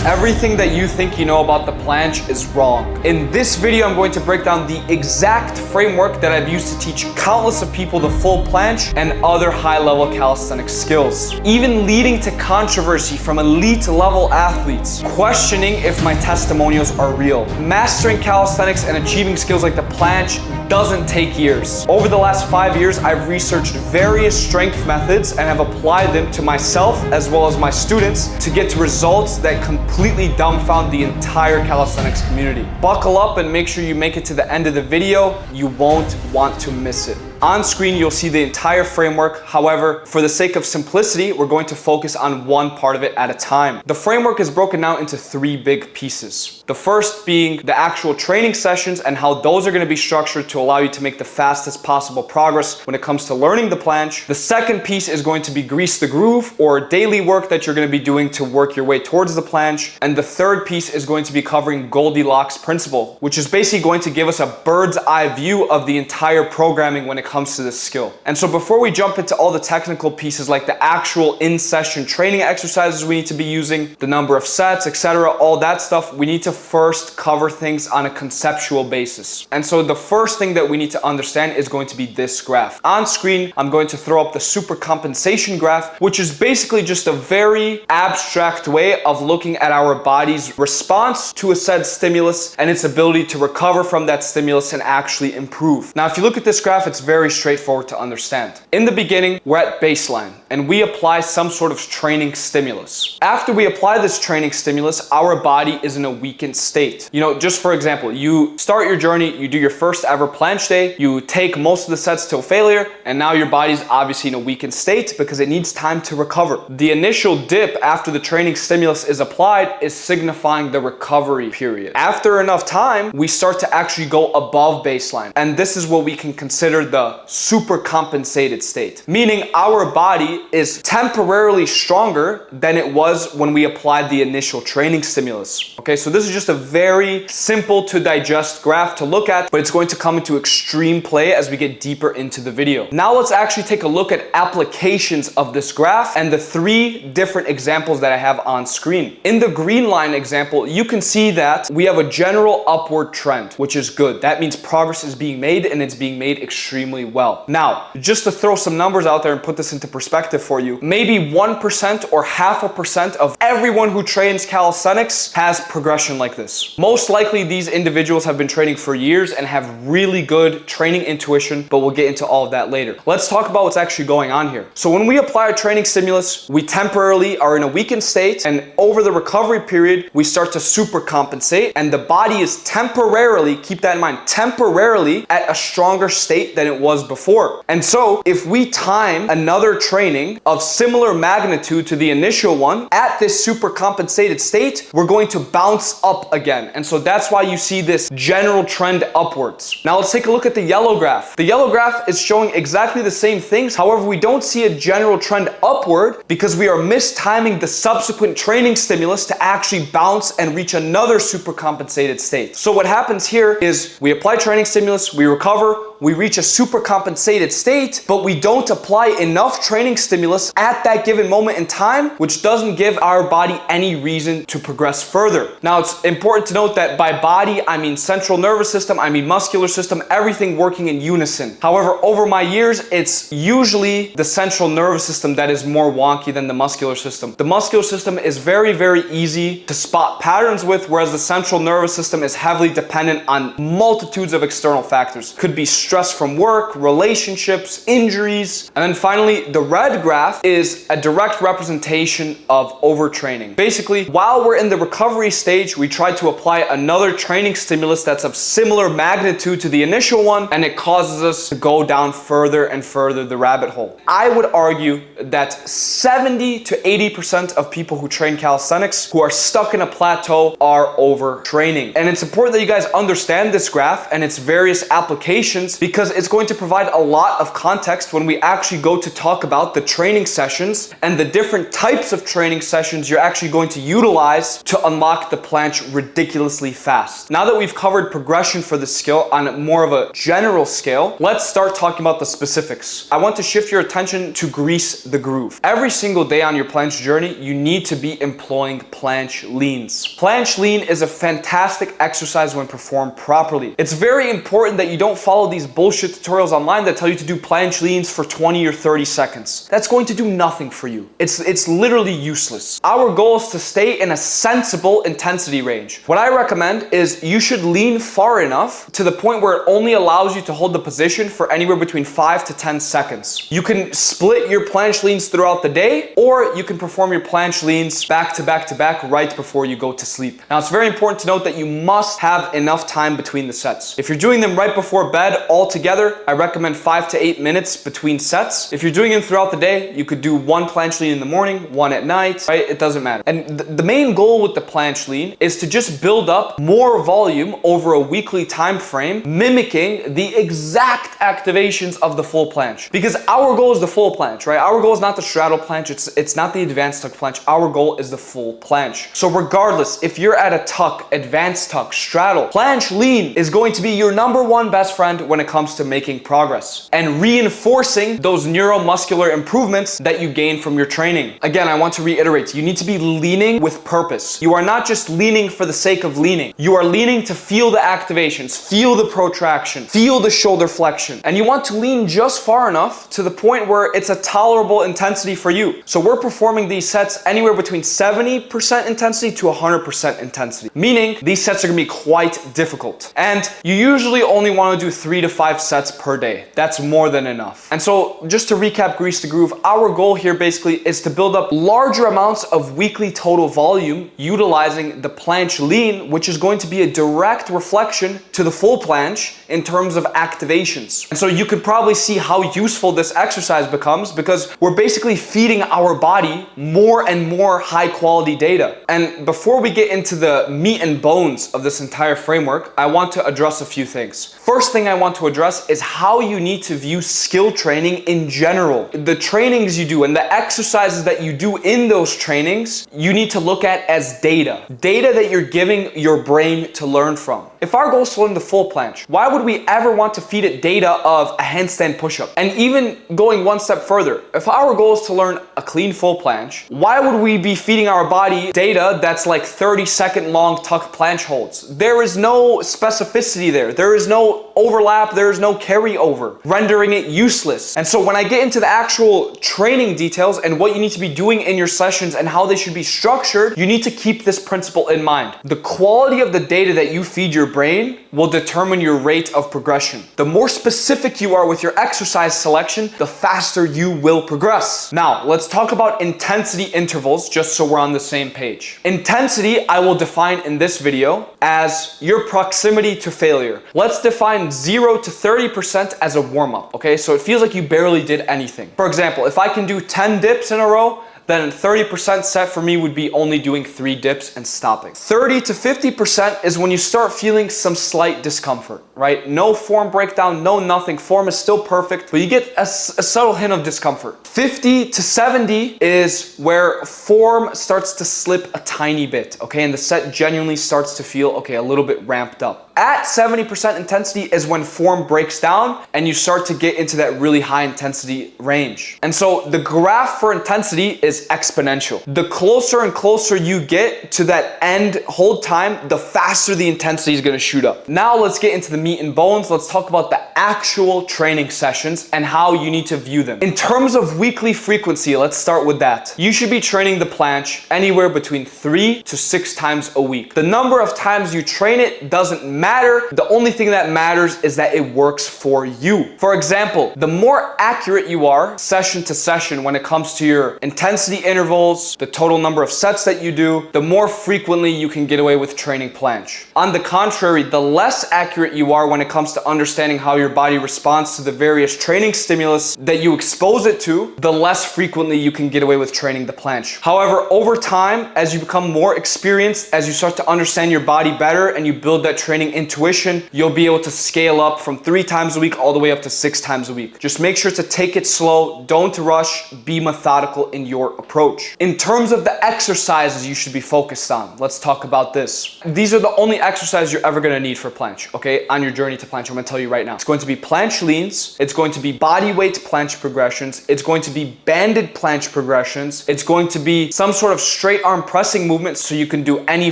Everything that you think you know about the planche is wrong. In this video, I'm going to break down the exact framework that I've used to teach countless of people the full planche and other high-level calisthenics skills, even leading to controversy from elite-level athletes questioning if my testimonials are real. Mastering calisthenics and achieving skills like the planche doesn't take years. Over the last 5 years, I've researched various strength methods and have applied them to myself as well as my students to get to results that completely dumbfound the entire calisthenics community. Buckle up and make sure you make it to the end of the video. You won't want to miss it. On screen, you'll see the entire framework. However, for the sake of simplicity, we're going to focus on one part of it at a time. The framework is broken down into 3 big pieces. The first being the actual training sessions and how those are going to be structured to allow you to make the fastest possible progress when it comes to learning the planche. The second piece is going to be grease the groove, or daily work that you're going to be doing to work your way towards the planche. And the third piece is going to be covering Goldilocks principle, which is basically going to give us a bird's eye view of the entire programming when it comes to this skill. And so before we jump into all the technical pieces like the actual in-session training exercises we need to be using, the number of sets, etc., all that stuff, we need to first cover things on a conceptual basis. And so the first thing that we need to understand is going to be this graph. On screen, I'm going to throw up the supercompensation graph, which is basically just a very abstract way of looking at our body's response to a said stimulus and its ability to recover from that stimulus and actually improve. Now, if you look at this graph, it's very straightforward to understand. In the beginning, we're at baseline and we apply some sort of training stimulus. After we apply this training stimulus, our body is in a weakened state. You know, just for example, you start your journey, you do your first ever planche day, you take most of the sets till failure, and now your body's obviously in a weakened state because it needs time to recover. The initial dip after the training stimulus is applied is signifying the recovery period. After enough time, we start to actually go above baseline. And this is what we can consider the supercompensated state, meaning our body is temporarily stronger than it was when we applied the initial training stimulus. Okay, so this is just a very simple to digest graph to look at, but it's going to come into extreme play as we get deeper into the video. Now let's actually take a look at applications of this graph and the 3 different examples that I have on screen. In the green line example, you can see that we have a general upward trend, which is good. That means progress is being made and it's being made extremely well. Now, just to throw some numbers out there and put this into perspective for you, maybe 1% or 0.5% of everyone who trains calisthenics has progression like this. Most likely these individuals have been training for years and have really good training intuition, but we'll get into all of that later. Let's talk about what's actually going on here. So when we apply a training stimulus, we temporarily are in a weakened state, and over the recovery period, we start to supercompensate, and the body is temporarily, keep that in mind, temporarily at a stronger state than it was before. And so if we time another training of similar magnitude to the initial one at this supercompensated state, we're going to bounce up again. And so that's why you see this general trend upwards. Now let's take a look at the yellow graph. The yellow graph is showing exactly the same things. However, we don't see a general trend upward because we are mistiming the subsequent training stimulus to actually bounce and reach another supercompensated state. So what happens here is we apply training stimulus, we recover, we reach a supercompensated state, but we don't apply enough training stimulus at that given moment in time, which doesn't give our body any reason to progress further. Now, it's important to note that by body, I mean central nervous system, I mean muscular system, everything working in unison. However, over my years, it's usually the central nervous system that is more wonky than the muscular system. The muscular system is very, very easy to spot patterns with, whereas the central nervous system is heavily dependent on multitudes of external factors. Could be stress from work, relationships, injuries. And then finally, the red graph is a direct representation of overtraining. Basically, while we're in the recovery stage, we try to apply another training stimulus that's of similar magnitude to the initial one, and it causes us to go down further and further the rabbit hole. I would argue that 70 to 80% of people who train calisthenics who are stuck in a plateau are overtraining. And it's important that you guys understand this graph and its various applications leans because it's going to provide a lot of context when we actually go to talk about the training sessions and the different types of training sessions you're actually going to utilize to unlock the planche ridiculously fast. Now that we've covered progression for the skill on more of a general scale, let's start talking about the specifics. I want to shift your attention to grease the groove. Every single day on your planche journey, you need to be employing planche leans. Planche lean is a fantastic exercise when performed properly. It's very important that you don't follow these bullshit tutorials online that tell you to do planche leans for 20 or 30 seconds. That's going to do nothing for you. It's literally useless. Our goal is to stay in a sensible intensity range. What I recommend is you should lean far enough to the point where it only allows you to hold the position for anywhere between 5 to 10 seconds. You can split your planche leans throughout the day, or you can perform your planche leans back to back to back right before you go to sleep. Now, it's very important to note that you must have enough time between the sets. If you're doing them right before bed all together, I recommend 5 to 8 minutes between sets. If you're doing them throughout the day, you could do one planche lean in the morning, one at night, right? It doesn't matter. And the main goal with the planche lean is to just build up more volume over a weekly time frame, mimicking the exact activations of the full planche. Because our goal is the full planche, right? Our goal is not the straddle planche, it's not the advanced tuck planche. Our goal is the full planche. So regardless, if you're at a tuck, advanced tuck, straddle, planche lean is going to be your #1 best friend when it comes to making progress and reinforcing those neuromuscular improvements that you gain from your training. Again, I want to reiterate, you need to be leaning with purpose. You are not just leaning for the sake of leaning. You are leaning to feel the activations, feel the protraction, feel the shoulder flexion. And you want to lean just far enough to the point where it's a tolerable intensity for you. So we're performing these sets anywhere between 70% intensity to 100% intensity, meaning these sets are gonna be quite difficult. And you usually only wanna do 3 to 5 sets per day. That's more than enough. And so just to recap Grease the Groove, our goal here basically is to build up larger amounts of weekly total volume utilizing the planche lean, which is going to be a direct reflection to the full planche in terms of activations. And so you could probably see how useful this exercise becomes because we're basically feeding our body more and more high quality data. And before we get into the meat and bones of this entire framework, I want to address a few things. First thing I want to address is how you need to view skill training in general. The trainings you do and the exercises that you do in those trainings, you need to look at as data. Data that you're giving your brain to learn from. If our goal is to learn the full planche, why would we ever want to feed it data of a handstand push-up? And even going one step further, if our goal is to learn a clean full planche, why would we be feeding our body data that's like 30-second long tuck planche holds? There is no specificity there. There is no overlap. There is no carryover, rendering it useless. And so when I get into the actual training details and what you need to be doing in your sessions and how they should be structured, you need to keep this principle in mind. The quality of the data that you feed your brain will determine your rate of progression. The more specific you are with your exercise selection, the faster you will progress. Now, let's talk about intensity intervals just so we're on the same page. Intensity, I will define in this video as your proximity to failure. Let's define 0 to 30% as a warm-up, okay? So it feels like you barely did anything. For example, if I can do 10 dips in a row, then 30% set for me would be only doing 3 dips and stopping. 30 to 50% is when you start feeling some slight discomfort, right? No form breakdown, no nothing. Form is still perfect, but you get a subtle hint of discomfort. 50 to 70 is where form starts to slip a tiny bit, okay? And the set genuinely starts to feel, okay, a little bit ramped up. At 70% intensity is when form breaks down and you start to get into that really high intensity range. And so the graph for intensity is exponential. The closer and closer you get to that end hold time, the faster the intensity is gonna shoot up. Now let's get into the meat and bones. Let's talk about the actual training sessions and how you need to view them. In terms of weekly frequency, let's start with that. You should be training the planche anywhere between 3 to 6 times a week. The number of times you train it doesn't matter. The only thing that matters is that it works for you. For example, the more accurate you are session to session when it comes to your intensity intensity intervals, the total number of sets that you do, the more frequently you can get away with training planche. On the contrary, the less accurate you are when it comes to understanding how your body responds to the various training stimulus that you expose it to, the less frequently you can get away with training the planche. However, over time, as you become more experienced, as you start to understand your body better and you build that training intuition, you'll be able to scale up from 3 times a week all the way up to 6 times a week. Just make sure to take it slow, don't rush, be methodical in your approach. In terms of the exercises you should be focused on, let's talk about this. These are the only exercises you're ever gonna need for planche, okay? On your journey to planche, I'm gonna tell you right now. It's going to be planche leans, it's going to be body weight planche progressions, it's going to be banded planche progressions, it's going to be some sort of straight arm pressing movement so you can do any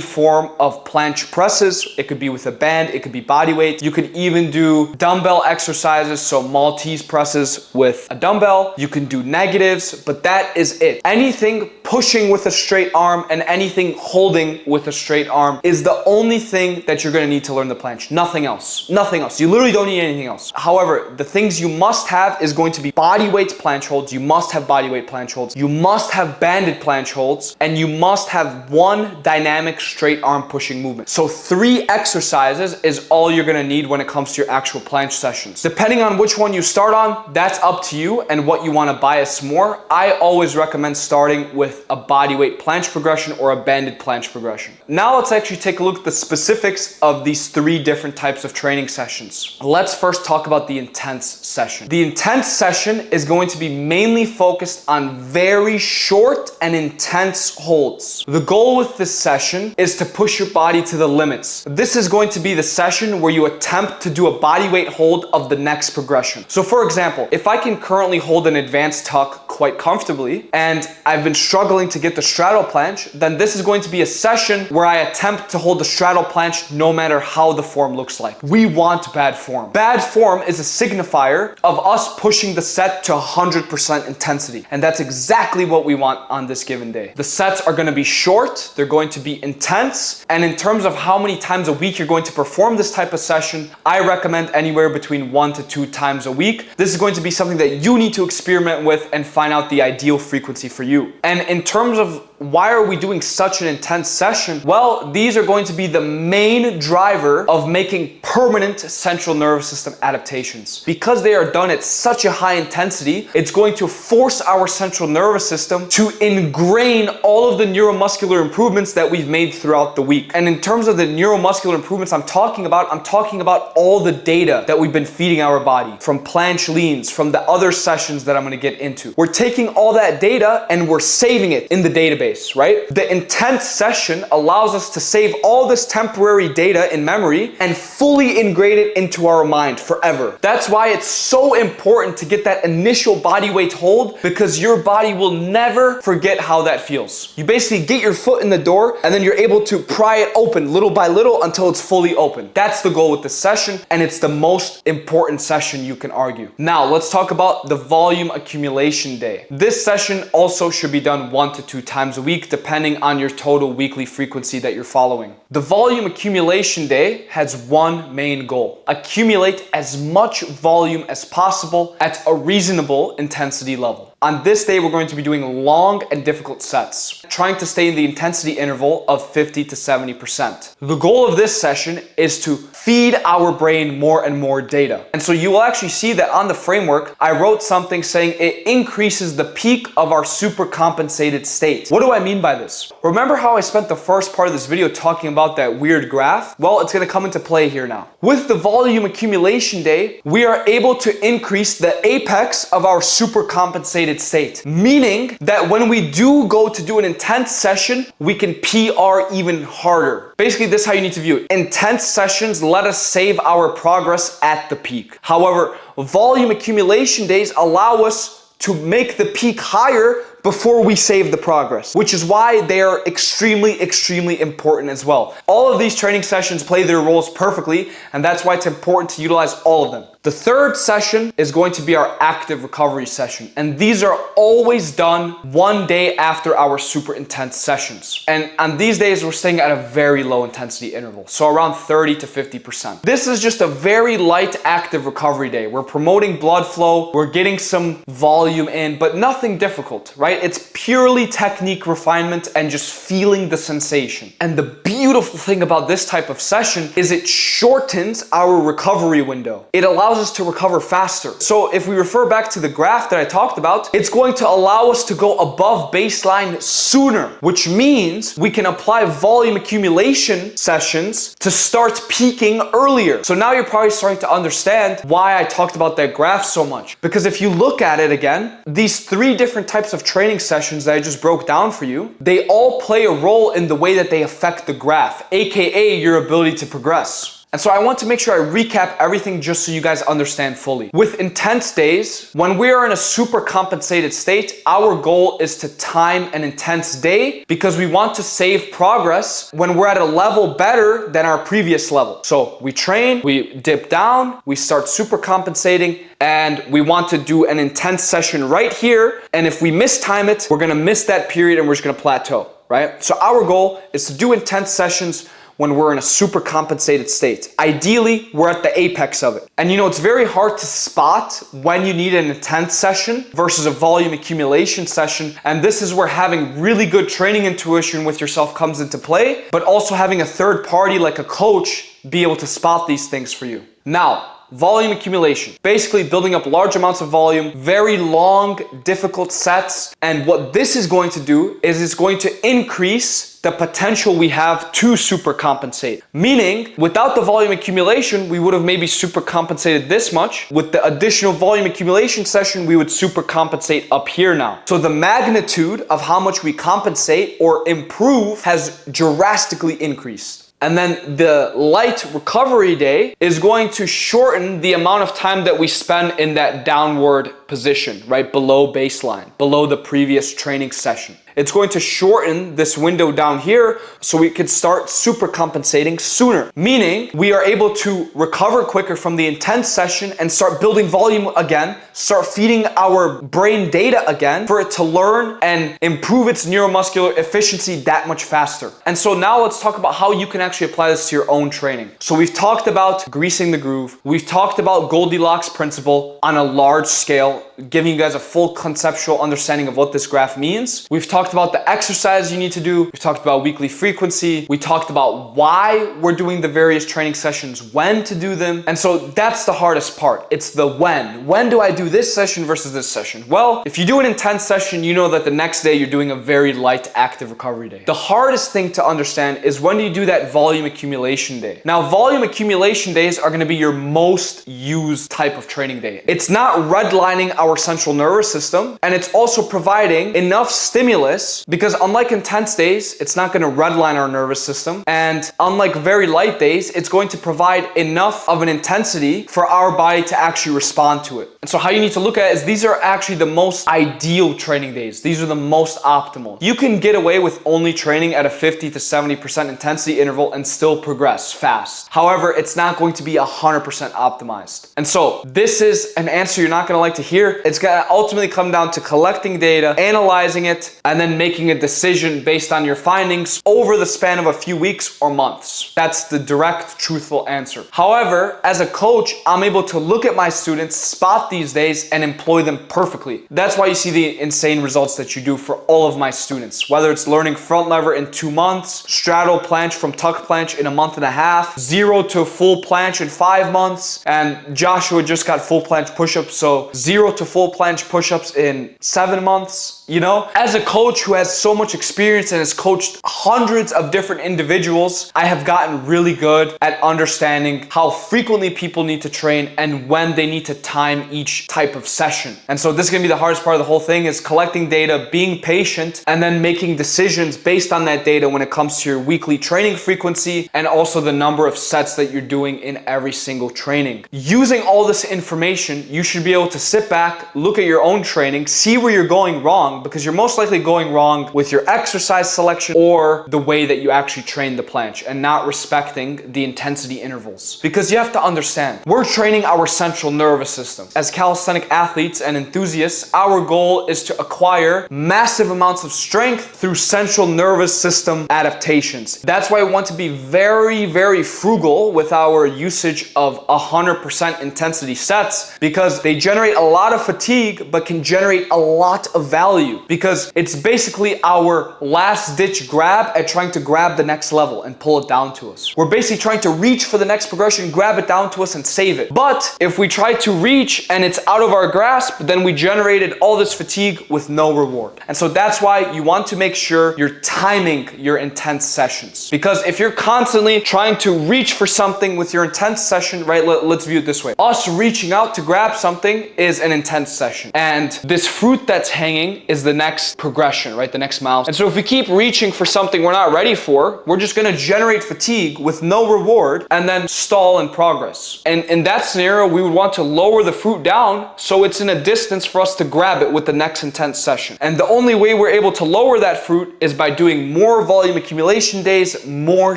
form of planche presses. It could be with a band, it could be body weight. You could even do dumbbell exercises, so Maltese presses with a dumbbell. You can do negatives, but that is it. Anything pushing with a straight arm and anything holding with a straight arm is the only thing that you're gonna need to learn the planche. Nothing else. Nothing else. You literally don't need anything else. However, the things you must have is going to be body weight planche holds. You must have body weight planche holds. You must have banded planche holds, and you must have one dynamic straight arm pushing movement. So 3 exercises is all you're gonna need when it comes to your actual planche sessions. Depending on which one you start on, that's up to you and what you wanna bias more. I always recommend starting with a body weight planche progression or a banded planche progression. Now let's actually take a look at the specifics of these 3 different types of training sessions. Let's first talk about the intense session. The intense session is going to be mainly focused on very short and intense holds. The goal with this session is to push your body to the limits. This is going to be the session where you attempt to do a body weight hold of the next progression. So for example, if I can currently hold an advanced tuck quite comfortably and I've been struggling to get the straddle planche, then this is going to be a session where I attempt to hold the straddle planche no matter how the form looks like. We want bad form. Bad form is a signifier of us pushing the set to 100% intensity, and that's exactly what we want on this given day. The sets are going to be short, they're going to be intense, and in terms of how many times a week you're going to perform this type of session, I recommend anywhere between 1 to 2 times a week. This is going to be something that you need to experiment with and find out the ideal frequency for you. And in terms of why are we doing such an intense session? Well, these are going to be the main driver of making permanent central nervous system adaptations. Because they are done at such a high intensity, it's going to force our central nervous system to ingrain all of the neuromuscular improvements that we've made throughout the week. And in terms of the neuromuscular improvements I'm talking about all the data that we've been feeding our body from planche leans, from the other sessions that I'm going to get into. We're taking all that data and we're saving it in the database. Right? The intense session allows us to save all this temporary data in memory and fully integrate it into our mind forever. That's why it's so important to get that initial body weight hold, because your body will never forget how that feels. You basically get your foot in the door and then you're able to pry it open little by little until it's fully open. That's the goal with this session, and it's the most important session you can argue. Now let's talk about the volume accumulation day. This session also should be done 1 to 2 times a week, depending on your total weekly frequency that you're following. The volume accumulation day has one main goal: accumulate as much volume as possible at a reasonable intensity level. On this day, we're going to be doing long and difficult sets, trying to stay in the intensity interval of 50 to 70%. The goal of this session is to feed our brain more and more data. And so you will actually see that on the framework, I wrote something saying it increases the peak of our supercompensated state. What do I mean by this? Remember how I spent the first part of this video talking about that weird graph? Well, it's going to come into play here now. With the volume accumulation day, we are able to increase the apex of our supercompensated state, meaning that when we do go to do an intense session, we can PR even harder. Basically, this is how you need to view it. Intense sessions let us save our progress at the peak. However, volume accumulation days allow us to make the peak higher before we save the progress, which is why they are extremely, extremely important as well. All of these training sessions play their roles perfectly, and that's why it's important to utilize all of them. The third session is going to be our active recovery session, and these are always done one day after our super intense sessions. And on these days, we're staying at a very low intensity interval, so around 30 to 50%. This is just a very light active recovery day. We're promoting blood flow, we're getting some volume in, but nothing difficult, right? right? It's purely technique refinement and just feeling the sensation. And the beautiful thing about this type of session is it shortens our recovery window. It allows us to recover faster. So if we refer back to the graph that I talked about, it's going to allow us to go above baseline sooner, which means we can apply volume accumulation sessions to start peaking earlier. So now you're probably starting to understand why I talked about that graph so much. Because if you look at it again, these 3 different types of training sessions that I just broke down for you, they all play a role in the way that they affect the graph, aka your ability to progress. And so I want to make sure I recap everything just so you guys understand fully. With intense days, when we are in a super compensated state, our goal is to time an intense day because we want to save progress when we're at a level better than our previous level. So we train, we dip down, we start super compensating, and we want to do an intense session right here. And if we mistime it, we're gonna miss that period and we're just gonna plateau, right? So our goal is to do intense sessions when we're in a super compensated state. Ideally, we're at the apex of it. And you know, it's very hard to spot when you need an intense session versus a volume accumulation session. And this is where having really good training intuition with yourself comes into play, but also having a third party like a coach be able to spot these things for you. Now, volume accumulation, basically building up large amounts of volume, very long, difficult sets. And what this is going to do is it's going to increase the potential we have to super compensate. Meaning, without the volume accumulation, we would have maybe super compensated this much. With the additional volume accumulation session, we would super compensate up here now. So the magnitude of how much we compensate or improve has drastically increased. And then the light recovery day is going to shorten the amount of time that we spend in that downward position, right below baseline, below the previous training session. It's going to shorten this window down here so we can start super compensating sooner. Meaning we are able to recover quicker from the intense session and start building volume again, start feeding our brain data again for it to learn and improve its neuromuscular efficiency that much faster. And so now let's talk about how you can actually apply this to your own training. So we've talked about greasing the groove. We've talked about Goldilocks principle on a large scale, giving you guys a full conceptual understanding of what this graph means. We've talked about the exercise you need to do. We've talked about weekly frequency. We talked about why we're doing the various training sessions, when to do them. And so that's the hardest part. It's the when. When do I do this session versus this session? Well, if you do an intense session, you know that the next day you're doing a very light active recovery day. The hardest thing to understand is when do you do that volume accumulation day. Now, volume accumulation days are going to be your most used type of training day. It's not redlining our central nervous system, and it's also providing enough stimulus because unlike intense days, it's not going to redline our nervous system. And unlike very light days, it's going to provide enough of an intensity for our body to actually respond to it. And so how you need to look at it is these are actually the most ideal training days. These are the most optimal. You can get away with only training at a 50 to 70% intensity interval and still progress fast. However, it's not going to be 100% optimized. And so this is an answer you're not going to like to hear. It's going to ultimately come down to collecting data, analyzing it, and then making a decision based on your findings over the span of a few weeks or months. That's the direct, truthful answer. However, as a coach, I'm able to look at my students, spot these days, and employ them perfectly. That's why you see the insane results that you do for all of my students. Whether it's learning front lever in 2 months, straddle planche from tuck planche in a month and a half, 0 to full planche in 5 months, and Joshua just got full planche push-ups, so 0 to full planche push-ups in 7 months. You know, as a coach who has so much experience and has coached hundreds of different individuals, I have gotten really good at understanding how frequently people need to train and when they need to time each type of session. And so this is going to be the hardest part of the whole thing, is collecting data, being patient, and then making decisions based on that data when it comes to your weekly training frequency and also the number of sets that you're doing in every single training. Using all this information, you should be able to sit back, look at your own training, see where you're going wrong, because you're most likely going wrong with your exercise selection or the way that you actually train the planche and not respecting the intensity intervals. Because you have to understand, we're training our central nervous system. As calisthenic athletes and enthusiasts, our goal is to acquire massive amounts of strength through central nervous system adaptations. That's why we want to be very, very frugal with our usage of 100% intensity sets, because they generate a lot of fatigue, but can generate a lot of value because it's basically our last ditch grab at trying to grab the next level and pull it down to us. We're basically trying to reach for the next progression, grab it down to us and save it. But if we try to reach and it's out of our grasp, then we generated all this fatigue with no reward. And so that's why you want to make sure you're timing your intense sessions. Because if you're constantly trying to reach for something with your intense session, right? Let's view it this way. Us reaching out to grab something is an intense session. And this fruit that's hanging is the next progression, right? The next milestone. And so if we keep reaching for something we're not ready for, we're just going to generate fatigue with no reward and then stall in progress. And in that scenario, we would want to lower the fruit down so it's in a distance for us to grab it with the next intense session. And the only way we're able to lower that fruit is by doing more volume accumulation days, more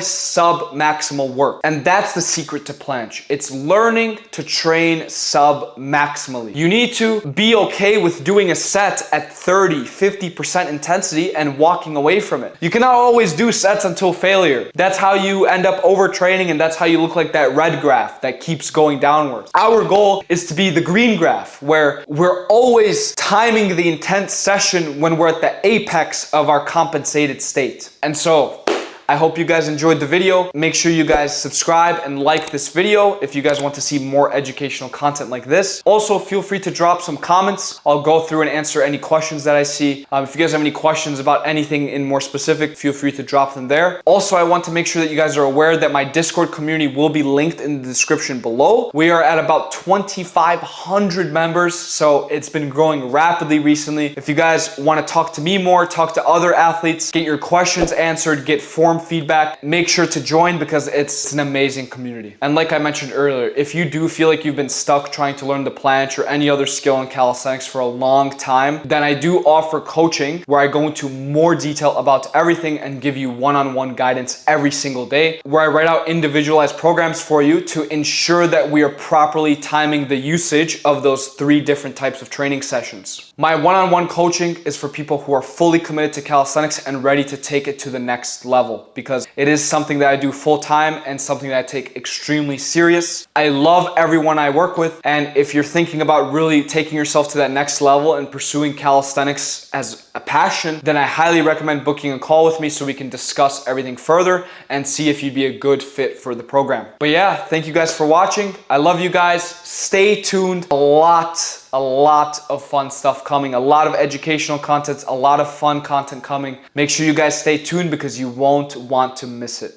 sub-maximal work. And that's the secret to planche. It's learning to train sub-maximally. You need to be okay with doing a set at 30, 50% intensity and walking away from it. You cannot always do sets until failure. That's how you end up overtraining, and that's how you look like that red graph that keeps going downwards. Our goal is to be the green graph, where we're always timing the intense session when we're at the apex of our compensated state. And so I hope you guys enjoyed the video. Make sure you guys subscribe and like this video if you guys want to see more educational content like this. Also, feel free to drop some comments. I'll go through and answer any questions that I see. If you guys have any questions about anything in more specific, feel free to drop them there. Also, I want to make sure that you guys are aware that my Discord community will be linked in the description below. We are at about 2,500 members, so it's been growing rapidly recently. If you guys want to talk to me more, talk to other athletes, get your questions answered, get form feedback, make sure to join because it's an amazing community. And like I mentioned earlier, if you do feel like you've been stuck trying to learn the planche or any other skill in calisthenics for a long time, then I do offer coaching where I go into more detail about everything and give you one-on-one guidance every single day, where I write out individualized programs for you to ensure that we are properly timing the usage of those 3 different types of training sessions. My one-on-one coaching is for people who are fully committed to calisthenics and ready to take it to the next level, because it is something that I do full time and something that I take extremely serious. I love everyone I work with, and if you're thinking about really taking yourself to that next level and pursuing calisthenics as a passion, then I highly recommend booking a call with me so we can discuss everything further and see if you'd be a good fit for the program. But yeah, thank you guys for watching. I love you guys. Stay tuned. A lot of fun stuff coming, a lot of educational content, a lot of fun content coming. Make sure you guys stay tuned because you won't want to miss it.